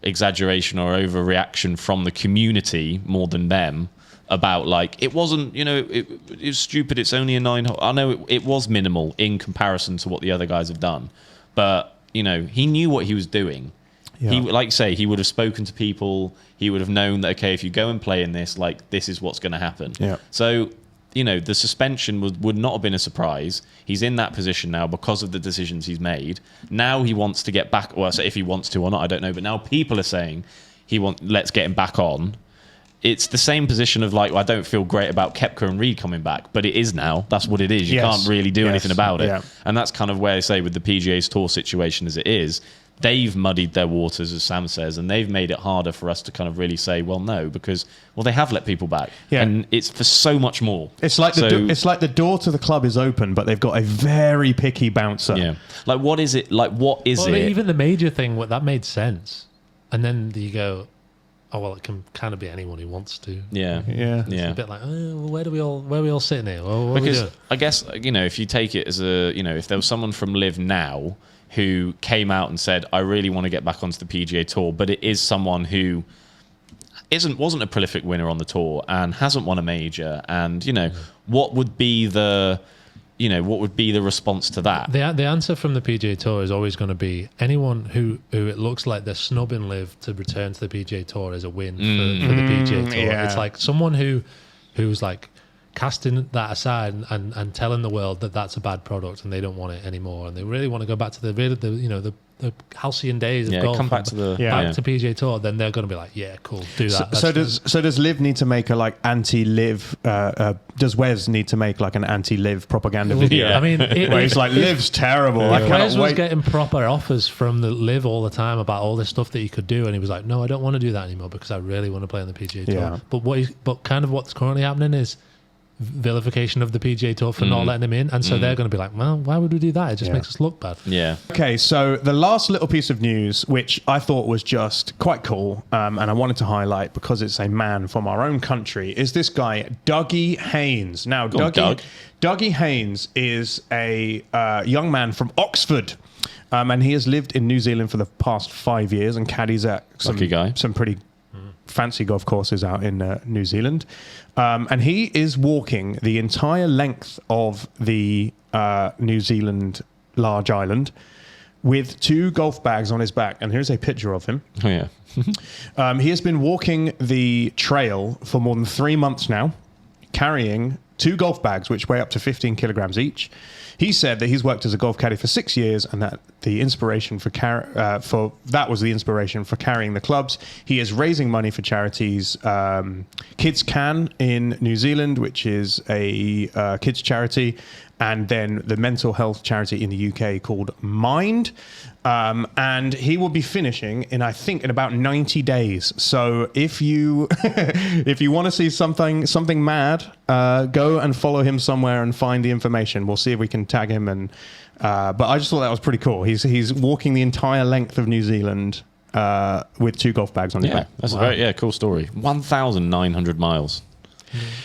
B: exaggeration or overreaction from the community more than them about like it wasn't it was stupid. It's only a 9 hole. I know it was minimal in comparison to what the other guys have done, but he knew what he was doing.
C: Yeah.
B: He, like say, he would have spoken to people. He would have known that, okay, if you go and play in this, like, this is what's going to happen.
C: Yeah.
B: So, the suspension would not have been a surprise. He's in that position now because of the decisions he's made. Now he wants to get back. Well, so if he wants to or not, I don't know. But now people are saying let's get him back on. It's the same position of like, well, I don't feel great about Koepka and Reed coming back, but it is now. That's what it is. You can't really do anything about it.
C: Yeah.
B: And that's kind of where I say with the PGA's Tour situation as it is, they've muddied their waters, as Sam says, and they've made it harder for us to kind of really say, well, no, because, well, they have let people back.
C: Yeah.
B: And it's for so much more.
C: It's like it's like the door to the club is open, but they've got a very picky bouncer.
B: Yeah. Like, what is it? Like, what is it?
D: Even the major thing, that made sense. And then you go, oh, well, it can kind of be anyone who wants to.
B: Yeah.
C: Yeah.
D: It's a bit like, well, where are we all sitting here? Well, what
B: Because
D: are we doing?
B: I guess, if you take it as if there was someone from Live Now who came out and said, I really want to get back onto the PGA Tour, but it is someone who wasn't a prolific winner on the tour and hasn't won a major, and what would be the response to that?
D: The answer from the PGA Tour is always going to be anyone who it looks like they're snubbing Live to return to the PGA Tour is a win for the PGA Tour.
C: Yeah.
D: It's like someone who's like casting that aside and telling the world that that's a bad product and they don't want it anymore, and they really want to go back to the halcyon days of golf.
B: Come back to the
D: to PGA Tour, then they're going to be like, yeah, cool, do that.
C: So does Liv need to make a like anti-Liv? Does Wes need to make like an anti-Liv propaganda video?
B: Yeah.
D: I mean,
C: Where he's like, Liv's terrible. I
D: Wes
C: cannot
D: was
C: wait.
D: getting proper offers from the Live all the time about all this stuff that he could do, and he was like, "No, I don't want to do that anymore because I really want to play on the PGA Tour."
C: Yeah.
D: But kind of what's currently happening is vilification of the PGA Tour for not letting him in, and so they're going to be like, "Well, why would we do that? It just makes us look bad."
B: Yeah.
C: Okay, so the last little piece of news, which I thought was just quite cool, and I wanted to highlight because it's a man from our own country, is this guy, Dougie Haynes. Now,
B: Go on, Doug.
C: Dougie Haynes is a young man from Oxford, and he has lived in New Zealand for the past 5 years and caddies at
B: Lucky guy.
C: some pretty fancy golf courses out in New Zealand. And he is walking the entire length of the New Zealand large island with 2 golf bags on his back. And here's a picture of him.
B: Oh, yeah.
C: He has been walking the trail for more than 3 months now, carrying 2 golf bags, which weigh up to 15 kilograms each. He said that he's worked as a golf caddy for 6 years, and that the inspiration that was the inspiration for carrying the clubs. He is raising money for charities, Kids Can in New Zealand, which is a kids charity, and then the mental health charity in the UK called Mind. And he will be finishing in about 90 days. So if you if you want to see something mad, go and follow him somewhere and find the information. We'll see if we can tag him. And but I just thought that was pretty cool. He's walking the entire length of New Zealand with 2 golf bags on his back.
B: That's a very cool story. 1,900 miles.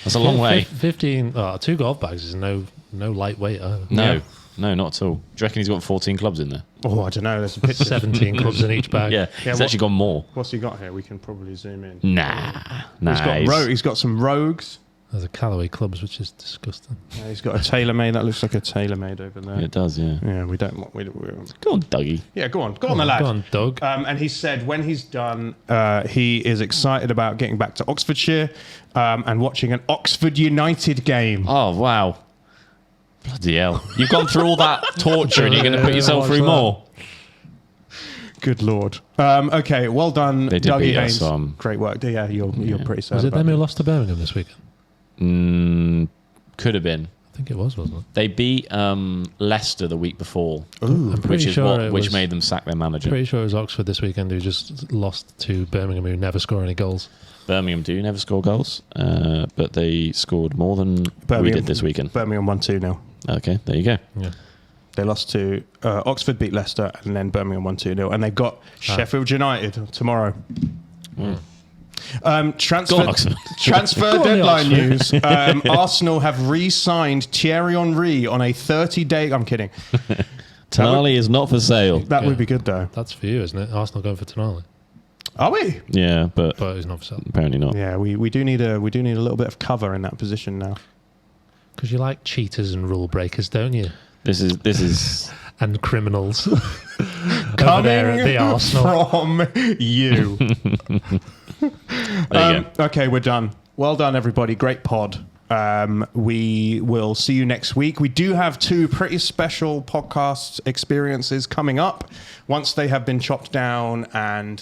B: That's a long way.
D: 15. 2 golf bags is no lightweight.
B: No, not at all. Do you reckon he's got 14 clubs in there?
C: Oh, I don't know. There's a picture.
D: 17 clubs in each bag.
B: Yeah, he's actually got more.
C: What's he got here? We can probably zoom in.
B: Nah.
C: He's got some Rogues.
D: There's a Callaway clubs, which is disgusting.
C: Yeah, he's got a TaylorMade. That looks like a TaylorMade over there.
B: Yeah, it does, yeah.
C: Yeah, we don't.
B: Go on, Dougie.
C: Yeah, go on, my lad.
D: Go on, Doug.
C: And he said when he's done, he is excited about getting back to Oxfordshire and watching an Oxford United game.
B: Oh, wow. Bloody hell. You've gone through all that torture and you're going to put yourself through more.
C: Good Lord. Okay, well done,
B: They did
C: Dougie
B: beat us,
C: Haynes. Great work. Yeah, you're pretty sad.
D: Was it
C: about
D: them who lost to Birmingham this weekend?
B: Could have been.
D: I think it was, wasn't it?
B: They beat Leicester the week before,
D: I'm pretty sure
B: which made them sack their manager.
D: Pretty sure it was Oxford this weekend who just lost to Birmingham, who never score any goals.
B: Birmingham do never score goals, but they scored more than we did this weekend.
C: Birmingham won 2-0.
B: Okay, there you go.
D: Yeah.
C: They lost to Oxford, beat Leicester, and then Birmingham won 2-0. And they've got Sheffield United tomorrow. Transfer deadline news. Arsenal have re-signed Thierry Henry on a 30-day... I'm kidding.
B: Tonali is not for sale.
C: That would be good, though.
D: That's for you, isn't it? Arsenal going for Tonali.
C: Are we?
B: Yeah, but
D: But he's not for sale.
B: apparently not.
C: Yeah, we do need a little bit of cover in that position now.
D: Because you like cheaters and rule breakers, don't you?
B: This is
D: And criminals.
C: Coming
D: there at the Arsenal.
C: from you.
B: there you go.
C: Okay, we're done. Well done, everybody. Great pod. We will see you next week. We do have 2 pretty special podcast experiences coming up. Once they have been chopped down and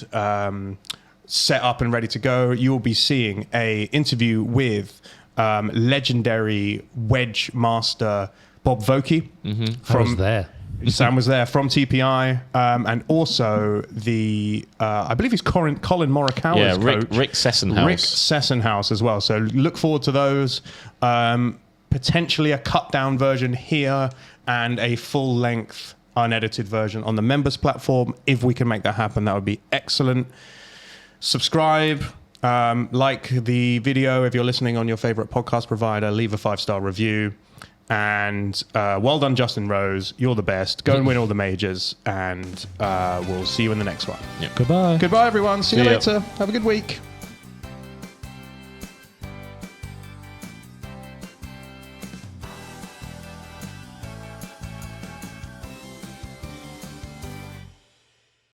C: set up and ready to go, you will be seeing a interview with legendary wedge master Bob Vokey.
D: I was there.
C: Sam was there from TPI, and also I believe he's Colin Morikawa's coach.
B: Rick Sessenhaus.
C: Rick Sessenhaus as well. So look forward to those. Potentially a cut down version here and a full length unedited version on the members platform. If we can make that happen, that would be excellent. Subscribe, like the video if you're listening on your favorite podcast provider. Leave a 5-star review. And well done, Justin Rose. You're the best. Go and win all the majors, and we'll see you in the next one.
B: Yep.
D: Goodbye.
C: Goodbye, everyone. See you
B: ya.
C: later. Have a good week.